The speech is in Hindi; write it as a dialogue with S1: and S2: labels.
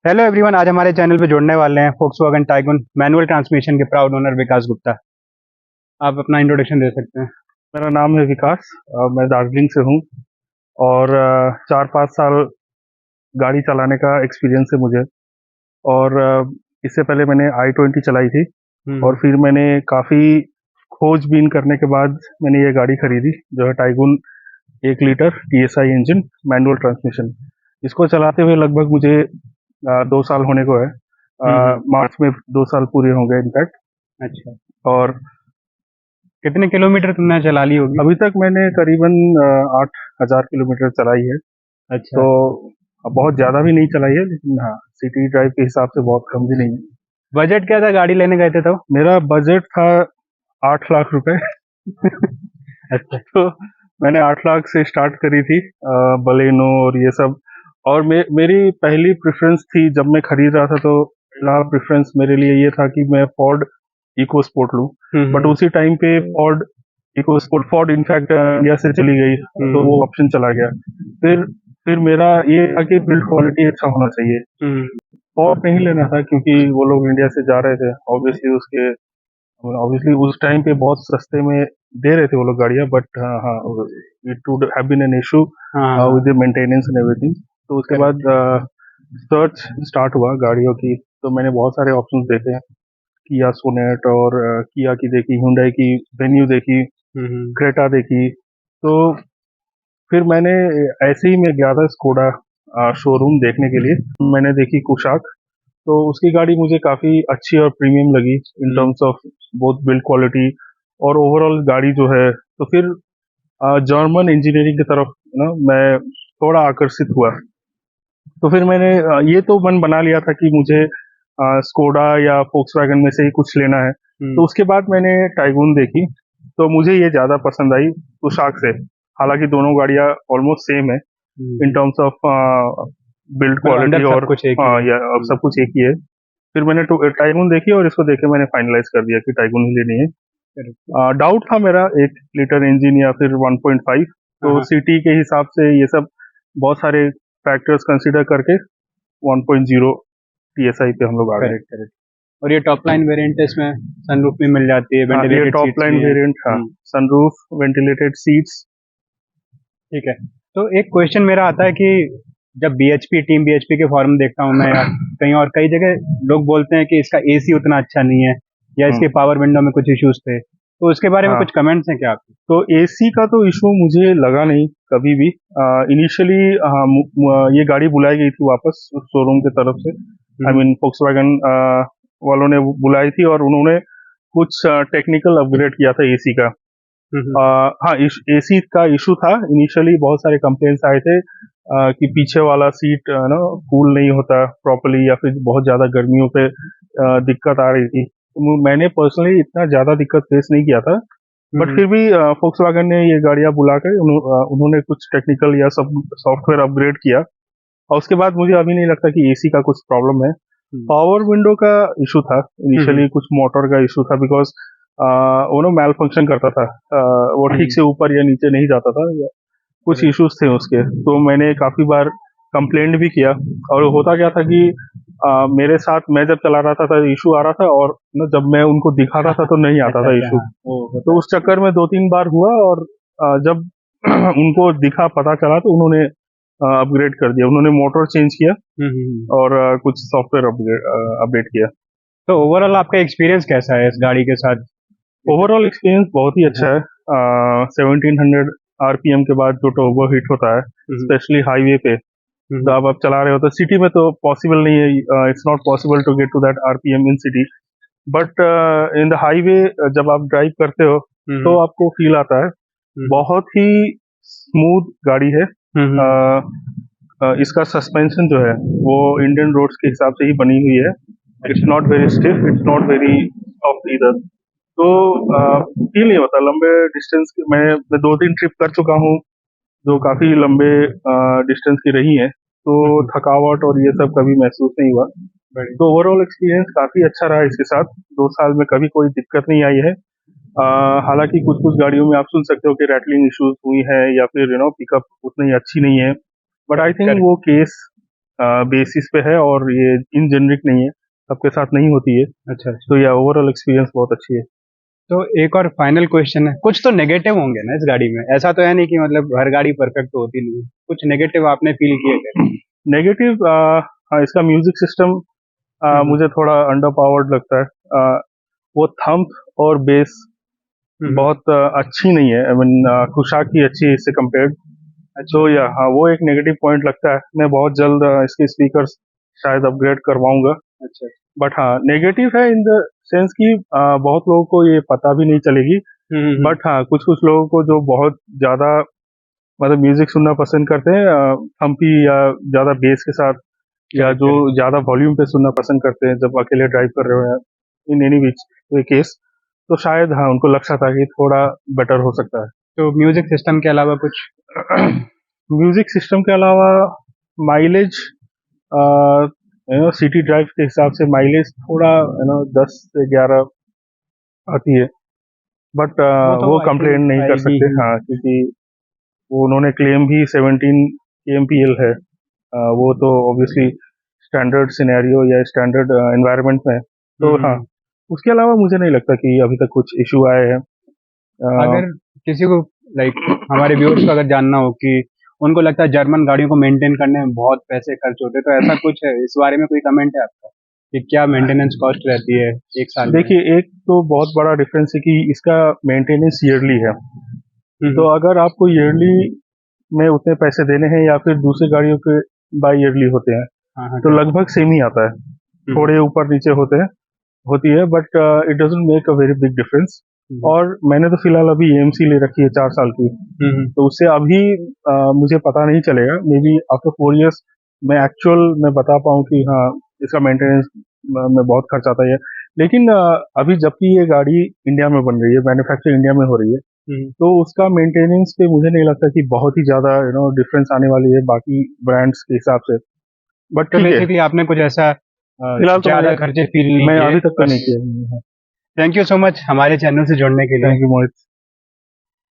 S1: हेलो एवरीवन, आज हमारे चैनल पे जुड़ने वाले हैं फोक्सवैगन टाइगून मैनुअल ट्रांसमिशन के प्राउड ओनर विकास गुप्ता। आप अपना इंट्रोडक्शन दे सकते हैं।
S2: मेरा नाम है विकास। मैं दार्जिलिंग से हूँ और 4-5 साल गाड़ी चलाने का एक्सपीरियंस है मुझे। और इससे पहले मैंने i20 चलाई थी और
S1: हम्म।
S2: फिर मैंने काफ़ी खोजबीन करने के बाद मैंने ये गाड़ी खरीदी जो है Tiguan 1 litre TSI engine manual transmission. इसको चलाते हुए लगभग मुझे 2 साल होने को है।
S1: हम्म।
S2: मार्च में 2 साल पूरे होंगे इनफैक्ट।
S1: अच्छा,
S2: और
S1: कितने किलोमीटर तुमने चला ली होगी?
S2: अभी तक मैंने करीबन 8,000 किलोमीटर चलाई है।
S1: अच्छा।
S2: तो बहुत ज़्यादा भी नहीं चलाई है, लेकिन हाँ, सिटी ड्राइव के हिसाब से बहुत कम भी नहीं है।
S1: बजट क्या था गाड़ी लेने गए थे तो?
S2: मेरा बजट था 8 लाख रुपए।
S1: अच्छा।
S2: तो मैंने 8 लाख से स्टार्ट करी थी बलेनो और ये सब। और मेरी पहली प्रेफरेंस थी जब मैं खरीद रहा था, तो पहला प्रेफरेंस मेरे लिए ये था कि मैं फोर्ड इको स्पोर्ट लूँ। But
S1: hmm.
S2: उसी टाइम पे Ford EcoSport, Ford in fact India से चली गई, तो वो ऑप्शन चला गया। फिर फिर मेरा ये था कि बिल्ड क्वालिटी अच्छा होना चाहिए।
S1: हम्म।
S2: फोर्ड नहीं लेना था क्योंकि वो लोग इंडिया से जा रहे थे। ऑब्वियसली उस टाइम पे बहुत सस्ते में दे रहे थे वो लोग गाड़ियाँ। बट हाँ हाँ, it would have been an issue
S1: हाँ।
S2: With the maintenance and everything. तो उसके बाद
S1: करेक्ट।
S2: सर्च स्टार्ट हुआ गाड़ियों की। तो मैंने बहुत सारे ऑप्शंस देखे हैं। किया सोनेट और किया की देखी, हुंडई की वेन्यू देखी,
S1: हम्म।
S2: क्रेटा देखी। तो फिर मैंने ऐसे ही मैं गया था स्कोडा शोरूम देखने के लिए। मैंने देखी कुशाक। तो उसकी गाड़ी मुझे काफ़ी अच्छी और प्रीमियम लगी in
S1: hmm.
S2: Terms of both build quality और ओवरऑल गाड़ी जो है। तो फिर जर्मन इंजीनियरिंग की तरफ मैं थोड़ा आकर्षित हुआ। तो फिर मैंने ये तो मन बना लिया था कि मुझे स्कोडा या फोक्सवैगन में से ही कुछ लेना है। तो
S1: हम्म।
S2: उसके बाद मैंने टाइगून देखी, तो मुझे ये ज़्यादा पसंद आई कुशाक से। हालांकि दोनों गाड़ियाँ ऑलमोस्ट सेम है इन
S1: हम्म।
S2: टर्म्स ऑफ बिल्ड
S1: मतलब अंदर
S2: क्वालिटी
S1: सब
S2: और
S1: कुछ एक ही है।
S2: या सब कुछ एक ही है। फिर मैंने टाइगून देखी और इसको देख के मैंने फाइनलाइज कर दिया कि टाइगून ही लेनी है।
S1: करेक्ट।
S2: डाउट था मेरा 1 लीटर इंजन या फिर 1.5।
S1: हाँ
S2: तो
S1: हाँ।
S2: सिटी के हिसाब से ये सब बहुत सारे फैक्टर्स कंसीडर करके 1.0 TSI पे हम लोग आ गए।
S1: Correct correct. और ये टॉप लाइन वेरिएंट है, इसमें सनरूफ भी मिल जाती है,
S2: हाँ, ये
S1: वेंटिलेटेड
S2: टॉप
S1: सीट्स
S2: लाइन
S1: भी हैं।
S2: वेरिएंट था। Sunroof, ventilated seats.
S1: ठीक है। तो एक क्वेश्चन मेरा आता है कि जब बीएचपी टीम बीएचपी के फॉर्म देखता हूँ मैं, या कहीं और कई जगह लोग बोलते हैं कि इसका एसी उतना अच्छा नहीं है, या इसके पावर विंडो में कुछ इश्यूज थे। तो उसके बारे में
S2: हाँ,
S1: कुछ कमेंट्स हैं क्या आपके?
S2: तो एसी का तो इशू मुझे लगा नहीं कभी भी। इनिशियली हाँ, ये गाड़ी बुलाई गई थी वापस शोरूम की तरफ से। आई
S1: हम्म।
S2: मीन फोक्सवैगन वालों ने बुलाई थी और उन्होंने कुछ टेक्निकल अपग्रेड किया था एसी का।
S1: हम्म।
S2: हाँ, एसी का इशू था। इनिशियली बहुत सारे कंप्लेंट्स आए थे कि पीछे वाला सीट ना कूल नहीं होता प्रॉपर्ली, या फिर बहुत ज़्यादा गर्मियों पे दिक्कत आ रही थी। तो मैंने पर्सनली इतना ज़्यादा दिक्कत फेस नहीं किया था। बट
S1: हम्म।
S2: फिर भी फोक्सवैगन ने ये गाड़ियां बुलाकर उन्होंने कुछ टेक्निकल या सब सॉफ्टवेयर अपग्रेड किया। और उसके बाद मुझे अभी नहीं लगता कि एसी का कुछ प्रॉब्लम है।
S1: हम्म।
S2: पावर विंडो का इशू था
S1: हम्म।
S2: इनिशियली, कुछ मोटर का इशू था बिकॉज वो ना मैल फंक्शन करता था। वो ठीक
S1: हम्म।
S2: से ऊपर या नीचे नहीं जाता था, या कुछ
S1: करेक्ट।
S2: इश्यूज थे उसके। तो मैंने काफी बार कंप्लेंट भी किया। और होता क्या था कि मेरे साथ मैं जब चला रहा था तो इशू आ रहा था, और ना जब मैं उनको दिखाता था तो नहीं आता
S1: अच्छा
S2: था
S1: अच्छा,
S2: इशू।
S1: हाँ वो होता
S2: तो
S1: है।
S2: उस चक्कर में 2-3 बार हुआ। और जब उनको दिखा, पता चला, तो उन्होंने अपग्रेड कर दिया। उन्होंने मोटर चेंज किया और कुछ सॉफ्टवेयर अपडेट किया।
S1: तो ओवरऑल आपका एक्सपीरियंस कैसा है इस गाड़ी के साथ?
S2: ओवरऑल एक्सपीरियंस बहुत ही अच्छा है। 1700 RPM के बाद जो टर्बो हिट होता है,
S1: हम्म।
S2: स्पेशली हाईवे पे, तो अब आप चला रहे हो तो सिटी में तो पॉसिबल नहीं है। It's not possible to get to that RPM in city. But in the highway जब आप ड्राइव करते हो तो
S1: हम्म।
S2: आपको फील आता है।
S1: हम्म।
S2: बहुत ही स्मूथ गाड़ी है।
S1: हम्म।
S2: इसका सस्पेंशन जो है वो इंडियन रोड्स के हिसाब से ही बनी हुई है। इट्स
S1: अच्छा।
S2: Not very stiff, it's not very soft इधर। तो फील नहीं होता लंबे डिस्टेंस के। मैं 2-3 ट्रिप कर चुका हूँ जो काफी लंबे डिस्टेंस की रही हैं। तो
S1: हम्म।
S2: थकावट और ये सब कभी महसूस नहीं हुआ।
S1: बढ़िया।
S2: तो ओवरऑल एक्सपीरियंस काफी अच्छा रहा इसके साथ। 2 साल में कभी कोई दिक्कत नहीं आई है। हालांकि कुछ कुछ गाड़ियों में आप सुन सकते हो कि रैटलिंग इश्यूज हुई है या फिर पिकअप उतनी अच्छी नहीं है। But I think
S1: correct.
S2: वो केस बेसिस पे है और ये इन जेनरिक नहीं है, सबके साथ नहीं होती है।
S1: अच्छा अच्छा।
S2: तो ये ओवरऑल एक्सपीरियंस बहुत अच्छी है।
S1: तो एक और फाइनल क्वेश्चन है, कुछ तो नेगेटिव होंगे ना इस गाड़ी में, ऐसा तो है नहीं कि मतलब हर गाड़ी परफेक्ट तो होती नहीं है, कुछ नेगेटिव आपने फील किए क्या?
S2: नेगेटिव, हाँ, इसका म्यूजिक सिस्टम मुझे थोड़ा अंडर पावर्ड लगता है। वो थंप और बेस बहुत अच्छी नहीं है। आई मीन कुशाकी अच्छी है इससे कंपेयर्ड। तो या हाँ, वो एक नेगेटिव पॉइंट लगता है। मैं बहुत जल्द इसके स्पीकर्स शायद अपग्रेड करवाऊंगा।
S1: अच्छा।
S2: बट हाँ, नेगेटिव है इन द सेंस कि बहुत लोगों को ये पता भी नहीं चलेगी। बट हाँ, कुछ कुछ लोगों को जो बहुत ज्यादा मतलब म्यूजिक सुनना पसंद करते हैं थम्पी या ज्यादा बेस के साथ, या जो ज्यादा वॉल्यूम पे सुनना पसंद करते हैं जब अकेले ड्राइव कर रहे हो in any which way case, तो शायद हाँ उनको लग सकता है कि थोड़ा बेटर हो सकता है।
S1: तो म्यूजिक सिस्टम के अलावा कुछ?
S2: म्यूजिक सिस्टम के अलावा माइलेज, सिटी ड्राइव के हिसाब से माइलेज थोड़ा 10 से 11 आती है। बट
S1: तो
S2: वो
S1: I think
S2: कंप्लेन नहीं कर
S1: आएगी
S2: सकते,
S1: ही।
S2: हाँ, क्योंकि वो उन्होंने क्लेम भी 17 kmpl है। वो तो ऑब्वियसली स्टैंडर्ड सिनेरियो या स्टैंडर्ड एनवायरनमेंट में है। तो हाँ, उसके अलावा मुझे नहीं लगता कि अभी तक कुछ इशू आए हैं।
S1: अगर किसी को लाइक हमारे व्यूअर्स को अगर जानना हो कि उनको लगता है जर्मन गाड़ियों को मेंटेन करने में बहुत पैसे खर्च होते हैं, तो ऐसा कुछ है इस बारे में, कोई कमेंट है आपका कि क्या मेंटेनेंस कॉस्ट रहती है एक साल में?
S2: देखिए, एक तो बहुत बड़ा डिफरेंस है कि इसका मेंटेनेंस ईयरली है। तो अगर आपको ईयरली में उतने पैसे देने हैं या फिर दूसरी गाड़ियों के बाई ईयरली होते हैं, तो लगभग सेम ही आता है। थोड़े ऊपर नीचे होती है, but it doesn't make a very big difference. और मैंने तो फिलहाल अभी एएमसी ले रखी है 4 साल की। तो उससे अभी मुझे पता नहीं चलेगा, मे बी आफ्टर 4 years मैं एक्चुअल में बता पाऊँ कि हाँ इसका मेंटेनेंस में बहुत खर्च आता है। लेकिन अभी जबकि ये गाड़ी इंडिया में बन रही है, मैन्युफैक्चर इंडिया में हो रही है, तो उसका मेंटेनेंस पे मुझे नहीं लगता कि बहुत ही ज्यादा डिफरेंस आने वाली है बाकी ब्रांड्स के हिसाब से। बट
S1: तो
S2: ठीक है,
S1: बेसिकली आपने कुछ ऐसा
S2: फिलहाल तो
S1: ज्यादा खर्चे फील नहीं
S2: मैं
S1: किए
S2: अभी तक तो
S1: बस।
S2: नहीं किया।
S1: थैंक यू सो मच हमारे चैनल से जुड़ने के लिए।
S2: Thank you Mohit.